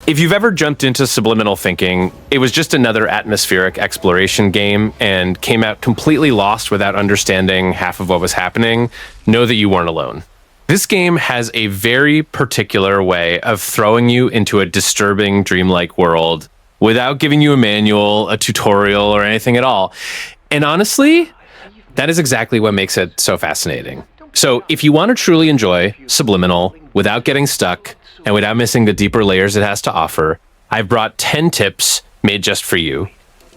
If you've ever jumped into Subliminal thinking it was just another atmospheric exploration game and came out completely lost without understanding half of what was happening, know that you weren't alone. This game has a very particular way of throwing you into a disturbing, dreamlike world without giving you a manual, a tutorial, or anything at all. And honestly, that is exactly what makes it so fascinating. So if you want to truly enjoy Subliminal without getting stuck and without missing the deeper layers it has to offer, I've brought 10 tips made just for you.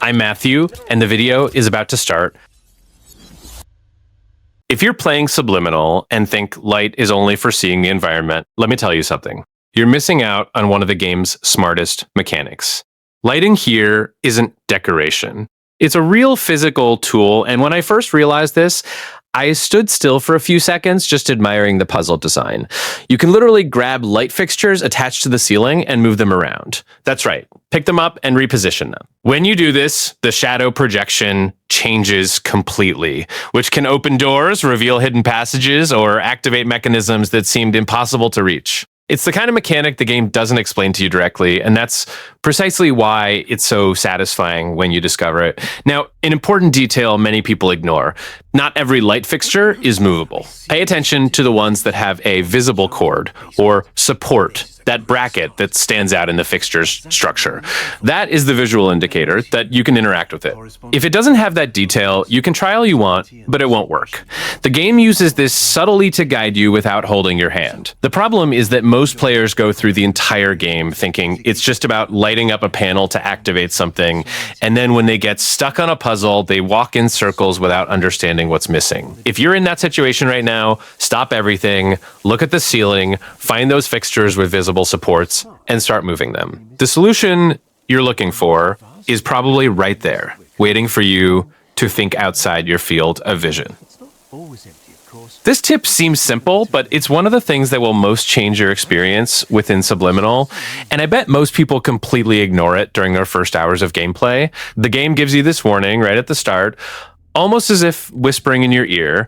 I'm Matthew, and the video is about to start. If you're playing Subliminal and think light is only for seeing the environment, let me tell you something. You're missing out on one of the game's smartest mechanics. Lighting here isn't decoration. It's a real physical tool, and when I first realized this, I stood still for a few seconds just admiring the puzzle design. You can literally grab light fixtures attached to the ceiling and move them around. That's right, pick them up and reposition them. When you do this, the shadow projection changes completely, which can open doors, reveal hidden passages, or activate mechanisms that seemed impossible to reach. It's the kind of mechanic the game doesn't explain to you directly, and that's precisely why it's so satisfying when you discover it. Now, an important detail many people ignore. Not every light fixture is movable. Pay attention to the ones that have a visible cord or support, that bracket that stands out in the fixture's structure. That is the visual indicator that you can interact with it. If it doesn't have that detail, you can try all you want, but it won't work. The game uses this subtly to guide you without holding your hand. The problem is that most players go through the entire game thinking it's just about lighting up a panel to activate something, and then when they get stuck on a puzzle, they walk in circles without understanding what's missing. If you're in that situation right now, stop everything, look at the ceiling, find those fixtures with visible supports, and start moving them. The solution you're looking for is probably right there, waiting for you to think outside your field of vision. This tip seems simple, but it's one of the things that will most change your experience within Subliminal, and I bet most people completely ignore it during their first hours of gameplay. The game gives you this warning right at the start, almost as if whispering in your ear,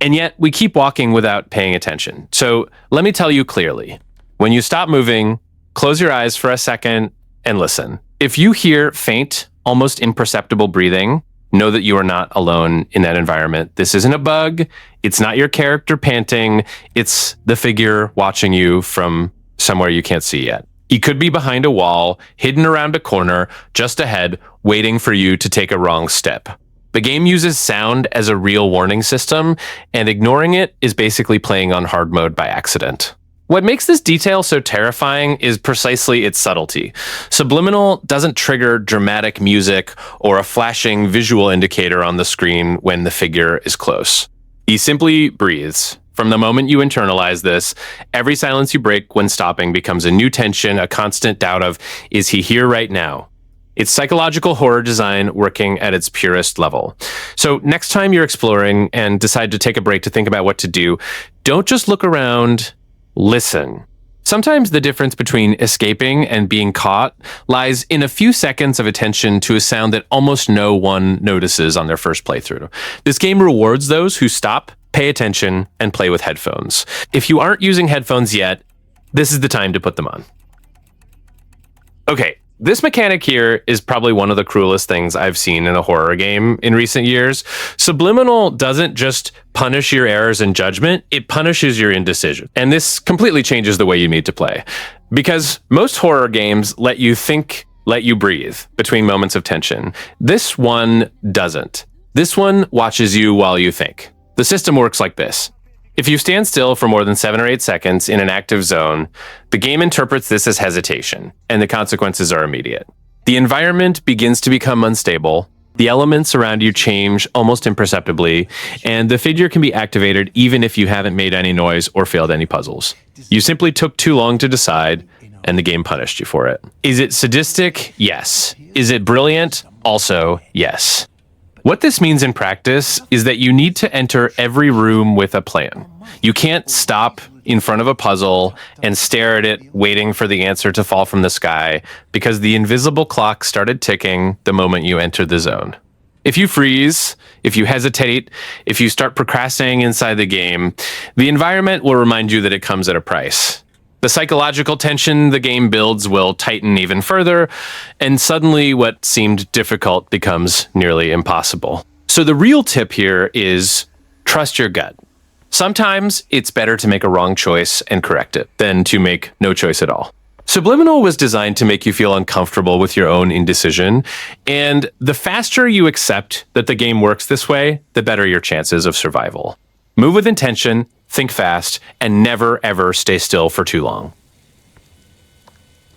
and yet we keep walking without paying attention. So let me tell you clearly. When you stop moving, close your eyes for a second and listen. If you hear faint, almost imperceptible breathing, know that you are not alone in that environment. This isn't a bug. It's not your character panting. It's the figure watching you from somewhere you can't see yet. He could be behind a wall, hidden around a corner, just ahead, waiting for you to take a wrong step. The game uses sound as a real warning system, and ignoring it is basically playing on hard mode by accident. What makes this detail so terrifying is precisely its subtlety. Subliminal doesn't trigger dramatic music or a flashing visual indicator on the screen when the figure is close. He simply breathes. From the moment you internalize this, every silence you break when stopping becomes a new tension, a constant doubt of, is he here right now? It's psychological horror design working at its purest level. So next time you're exploring and decide to take a break to think about what to do, don't just look around. Listen. Sometimes the difference between escaping and being caught lies in a few seconds of attention to a sound that almost no one notices on their first playthrough. This game rewards those who stop, pay attention, and play with headphones. If you aren't using headphones yet, this is the time to put them on. Okay. This mechanic here is probably one of the cruelest things I've seen in a horror game in recent years. Subliminal doesn't just punish your errors in judgment, it punishes your indecision. And this completely changes the way you need to play. Because most horror games let you think, let you breathe between moments of tension. This one doesn't. This one watches you while you think. The system works like this. If you stand still for more than 7 or 8 seconds in an active zone, the game interprets this as hesitation, and the consequences are immediate. The environment begins to become unstable, the elements around you change almost imperceptibly, and the figure can be activated even if you haven't made any noise or failed any puzzles. You simply took too long to decide, and the game punished you for it. Is it sadistic? Yes. Is it brilliant? Also, yes. What this means in practice is that you need to enter every room with a plan. You can't stop in front of a puzzle and stare at it, waiting for the answer to fall from the sky, because the invisible clock started ticking the moment you entered the zone. If you freeze, if you hesitate, if you start procrastinating inside the game, the environment will remind you that it comes at a price. The psychological tension the game builds will tighten even further, and suddenly what seemed difficult becomes nearly impossible. So the real tip here is trust your gut. Sometimes it's better to make a wrong choice and correct it than to make no choice at all. Subliminal was designed to make you feel uncomfortable with your own indecision, and the faster you accept that the game works this way, the better your chances of survival. Move with intention, think fast, and never ever stay still for too long.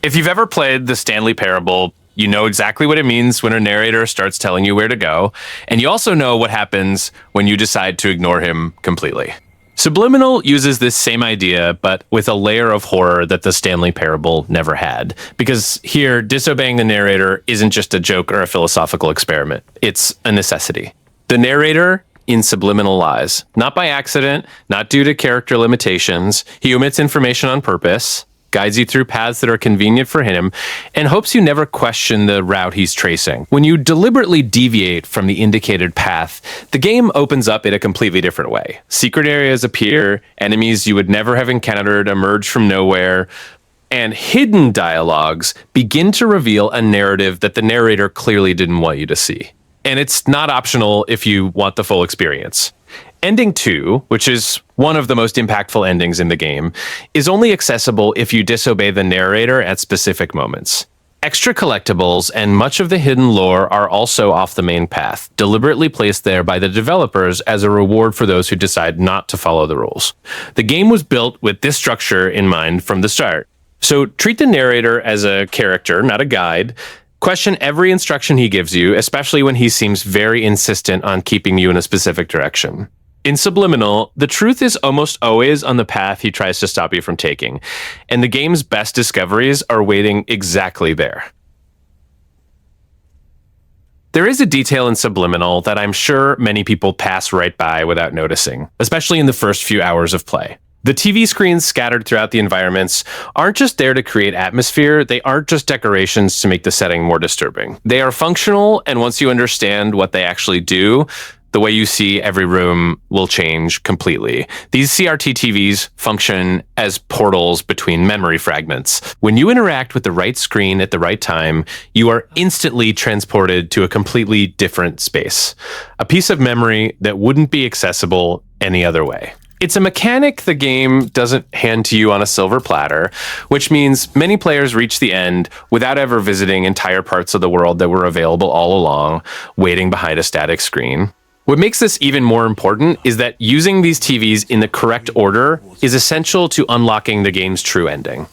If you've ever played the Stanley Parable, you know exactly what it means when a narrator starts telling you where to go, and you also know what happens when you decide to ignore him completely. Subliminal uses this same idea, but with a layer of horror that the Stanley Parable never had. Because here, disobeying the narrator isn't just a joke or a philosophical experiment. It's a necessity. The narrator in Subliminal lies, not by accident, not due to character limitations. He omits information on purpose, guides you through paths that are convenient for him, and hopes you never question the route he's tracing. When you deliberately deviate from the indicated path, the game opens up in a completely different way. Secret areas appear, enemies you would never have encountered emerge from nowhere, and hidden dialogues begin to reveal a narrative that the narrator clearly didn't want you to see. And it's not optional if you want the full experience. Ending 2, which is one of the most impactful endings in the game, is only accessible if you disobey the narrator at specific moments. Extra collectibles and much of the hidden lore are also off the main path, deliberately placed there by the developers as a reward for those who decide not to follow the rules. The game was built with this structure in mind from the start. So treat the narrator as a character, not a guide. Question every instruction he gives you, especially when he seems very insistent on keeping you in a specific direction. In Subliminal, the truth is almost always on the path he tries to stop you from taking, and the game's best discoveries are waiting exactly there. There is a detail in Subliminal that I'm sure many people pass right by without noticing, especially in the first few hours of play. The TV screens scattered throughout the environments aren't just there to create atmosphere, they aren't just decorations to make the setting more disturbing. They are functional, and once you understand what they actually do, the way you see every room will change completely. These CRT TVs function as portals between memory fragments. When you interact with the right screen at the right time, you are instantly transported to a completely different space. A piece of memory that wouldn't be accessible any other way. It's a mechanic the game doesn't hand to you on a silver platter, which means many players reach the end without ever visiting entire parts of the world that were available all along, waiting behind a static screen. What makes this even more important is that using these TVs in the correct order is essential to unlocking the game's true ending.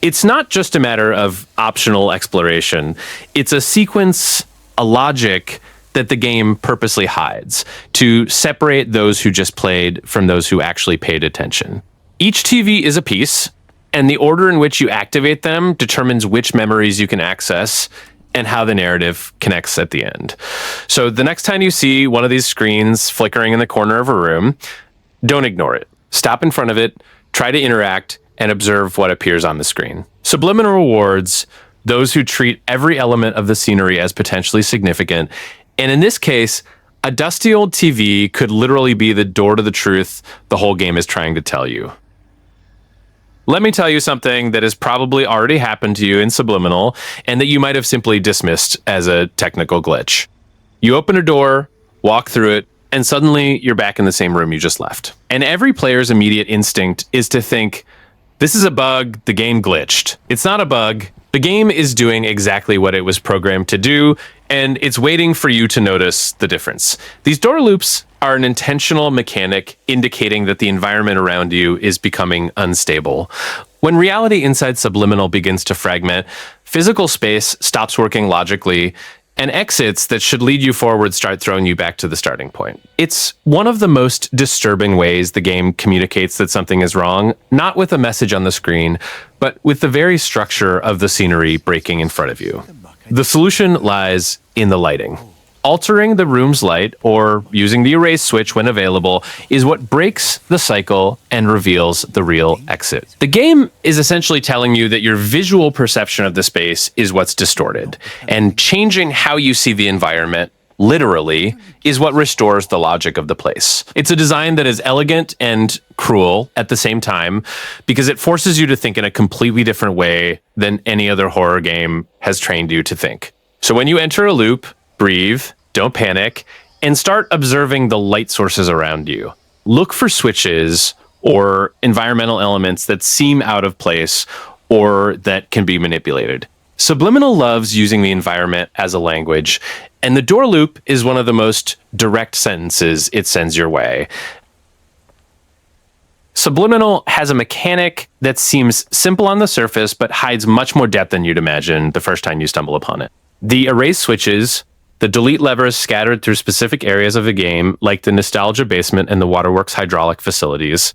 It's not just a matter of optional exploration. It's a sequence, a logic that the game purposely hides to separate those who just played from those who actually paid attention. Each TV is a piece, and the order in which you activate them determines which memories you can access and how the narrative connects at the end. So the next time you see one of these screens flickering in the corner of a room, don't ignore it. Stop in front of it, try to interact, and observe what appears on the screen. Subliminal rewards those who treat every element of the scenery as potentially significant, and in this case, a dusty old TV could literally be the door to the truth the whole game is trying to tell you. Let me tell you something that has probably already happened to you in Subliminal and that you might have simply dismissed as a technical glitch. You open a door, walk through it, and suddenly you're back in the same room you just left. And every player's immediate instinct is to think, this is a bug, the game glitched. It's not a bug. The game is doing exactly what it was programmed to do, and it's waiting for you to notice the difference. These door loops are an intentional mechanic indicating that the environment around you is becoming unstable. When reality inside Subliminal begins to fragment, physical space stops working logically, and exits that should lead you forward start throwing you back to the starting point. It's one of the most disturbing ways the game communicates that something is wrong, not with a message on the screen, but with the very structure of the scenery breaking in front of you. The solution lies in the lighting. Altering the room's light, or using the erase switch when available, is what breaks the cycle and reveals the real exit. The game is essentially telling you that your visual perception of the space is what's distorted, and changing how you see the environment literally, is what restores the logic of the place. It's a design that is elegant and cruel at the same time because it forces you to think in a completely different way than any other horror game has trained you to think. So when you enter a loop, breathe, don't panic, and start observing the light sources around you. Look for switches or environmental elements that seem out of place or that can be manipulated. Subliminal loves using the environment as a language, and the door loop is one of the most direct sentences it sends your way. Subliminal has a mechanic that seems simple on the surface, but hides much more depth than you'd imagine the first time you stumble upon it. The erase switches, the delete levers scattered through specific areas of the game, like the Nostalgia Basement and the Waterworks hydraulic facilities,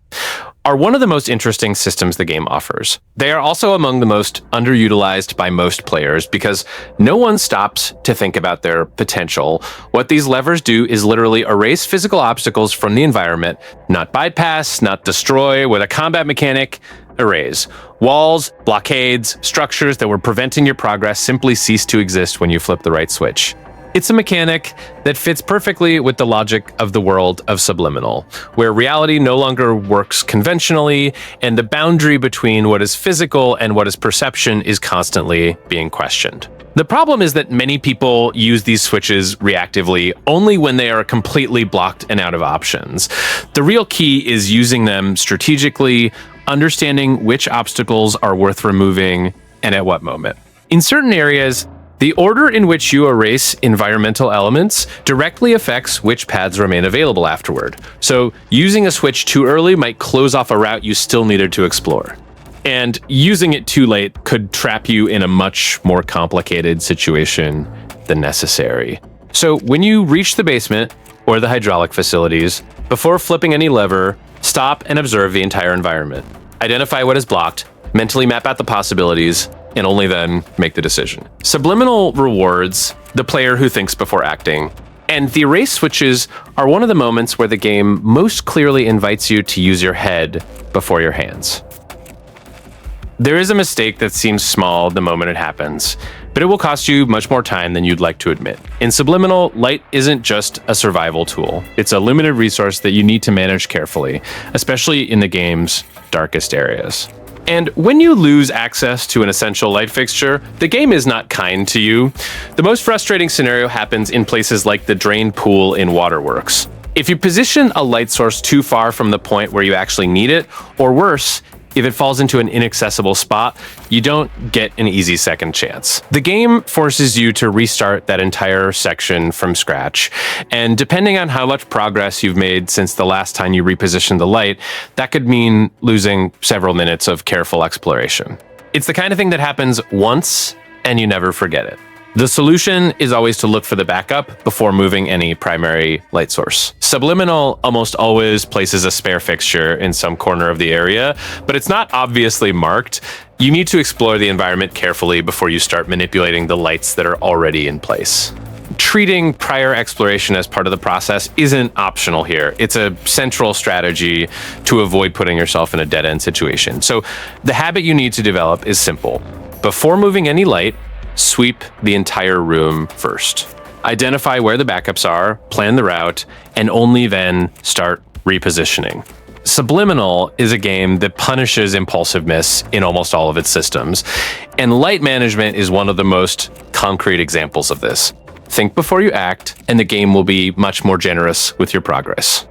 are one of the most interesting systems the game offers. They are also among the most underutilized by most players because no one stops to think about their potential. What these levers do is literally erase physical obstacles from the environment, not bypass, not destroy, with a combat mechanic, erase. Walls, blockades, structures that were preventing your progress simply cease to exist when you flip the right switch. It's a mechanic that fits perfectly with the logic of the world of Subliminal, where reality no longer works conventionally, and the boundary between what is physical and what is perception is constantly being questioned. The problem is that many people use these switches reactively only when they are completely blocked and out of options. The real key is using them strategically, understanding which obstacles are worth removing and at what moment. In certain areas, the order in which you erase environmental elements directly affects which paths remain available afterward. So using a switch too early might close off a route you still needed to explore. And using it too late could trap you in a much more complicated situation than necessary. So when you reach the basement or the hydraulic facilities, before flipping any lever, stop and observe the entire environment. Identify what is blocked, mentally map out the possibilities, and only then make the decision. Subliminal rewards the player who thinks before acting, and the erase switches are one of the moments where the game most clearly invites you to use your head before your hands. There is a mistake that seems small the moment it happens, but it will cost you much more time than you'd like to admit. In Subliminal, light isn't just a survival tool. It's a limited resource that you need to manage carefully, especially in the game's darkest areas. And when you lose access to an essential light fixture, the game is not kind to you. The most frustrating scenario happens in places like the drained pool in Waterworks. If you position a light source too far from the point where you actually need it, or worse, if it falls into an inaccessible spot, you don't get an easy second chance. The game forces you to restart that entire section from scratch, and depending on how much progress you've made since the last time you repositioned the light, that could mean losing several minutes of careful exploration. It's the kind of thing that happens once, and you never forget it. The solution is always to look for the backup before moving any primary light source. Subliminal almost always places a spare fixture in some corner of the area, but it's not obviously marked. You need to explore the environment carefully before you start manipulating the lights that are already in place. Treating prior exploration as part of the process isn't optional here. It's a central strategy to avoid putting yourself in a dead-end situation. So the habit you need to develop is simple. Before moving any light, sweep the entire room first. Identify where the backups are, plan the route, and only then start repositioning. Subliminal is a game that punishes impulsiveness in almost all of its systems, and light management is one of the most concrete examples of this. Think before you act, and the game will be much more generous with your progress.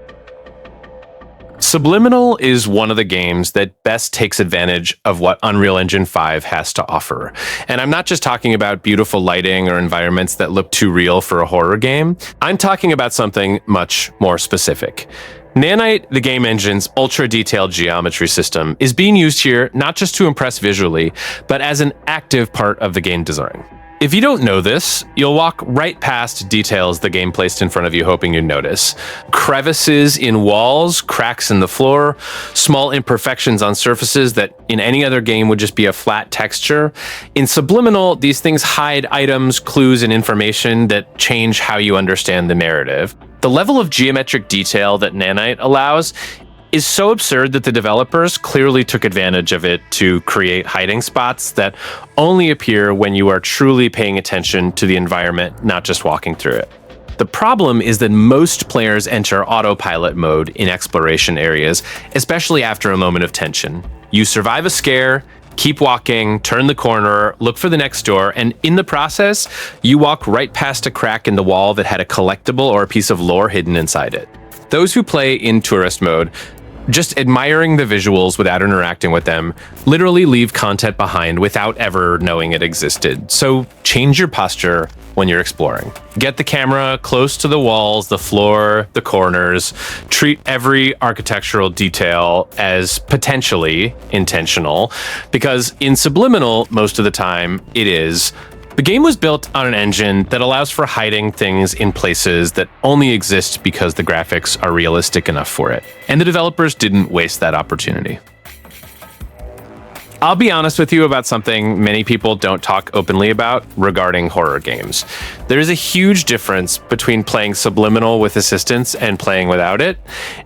Subliminal is one of the games that best takes advantage of what Unreal Engine 5 has to offer. And I'm not just talking about beautiful lighting or environments that look too real for a horror game. I'm talking about something much more specific. Nanite, the game engine's ultra-detailed geometry system, is being used here not just to impress visually, but as an active part of the game design. If you don't know this, you'll walk right past details the game placed in front of you hoping you'd notice. Crevices in walls, cracks in the floor, small imperfections on surfaces that in any other game would just be a flat texture. In Subliminal, these things hide items, clues, and information that change how you understand the narrative. The level of geometric detail that Nanite allows is so absurd that the developers clearly took advantage of it to create hiding spots that only appear when you are truly paying attention to the environment, not just walking through it. The problem is that most players enter autopilot mode in exploration areas, especially after a moment of tension. You survive a scare, keep walking, turn the corner, look for the next door, and in the process, you walk right past a crack in the wall that had a collectible or a piece of lore hidden inside it. Those who play in tourist mode, just admiring the visuals without interacting with them, literally leave content behind without ever knowing it existed. So change your posture when you're exploring. Get the camera close to the walls, the floor, the corners. Treat every architectural detail as potentially intentional, because in Subliminal, most of the time, it is. The game was built on an engine that allows for hiding things in places that only exist because the graphics are realistic enough for it. And the developers didn't waste that opportunity. I'll be honest with you about something many people don't talk openly about regarding horror games. There is a huge difference between playing Subliminal with assistance and playing without it,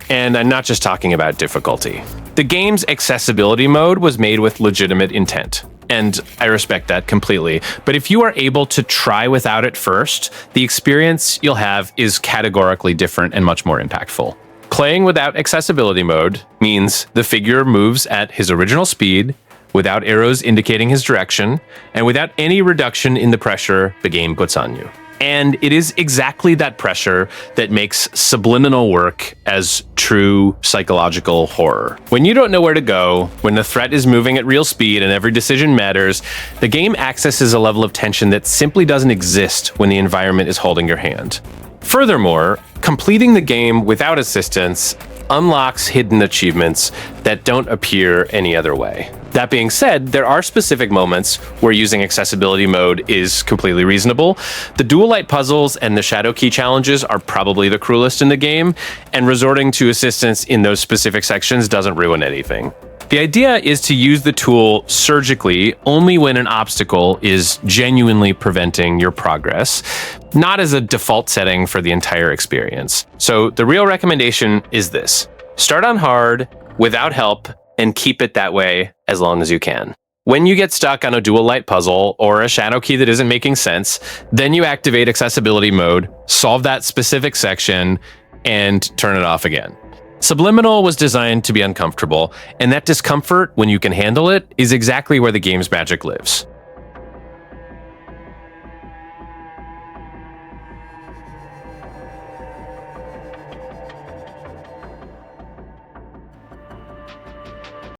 and I'm not just talking about difficulty. The game's accessibility mode was made with legitimate intent, and I respect that completely. But if you are able to try without it first, the experience you'll have is categorically different and much more impactful. Playing without accessibility mode means the figure moves at his original speed, without arrows indicating his direction, and without any reduction in the pressure the game puts on you. And it is exactly that pressure that makes Subliminal work as true psychological horror. When you don't know where to go, when the threat is moving at real speed and every decision matters, the game accesses a level of tension that simply doesn't exist when the environment is holding your hand. Furthermore, completing the game without assistance unlocks hidden achievements that don't appear any other way. That being said, there are specific moments where using accessibility mode is completely reasonable. The dual light puzzles and the shadow key challenges are probably the cruelest in the game, and resorting to assistance in those specific sections doesn't ruin anything. The idea is to use the tool surgically only when an obstacle is genuinely preventing your progress, not as a default setting for the entire experience. So the real recommendation is this: start on hard, without help, and keep it that way as long as you can. When you get stuck on a dual light puzzle or a shadow key that isn't making sense, then you activate accessibility mode, solve that specific section, and turn it off again. Subliminal was designed to be uncomfortable, and that discomfort, when you can handle it, is exactly where the game's magic lives.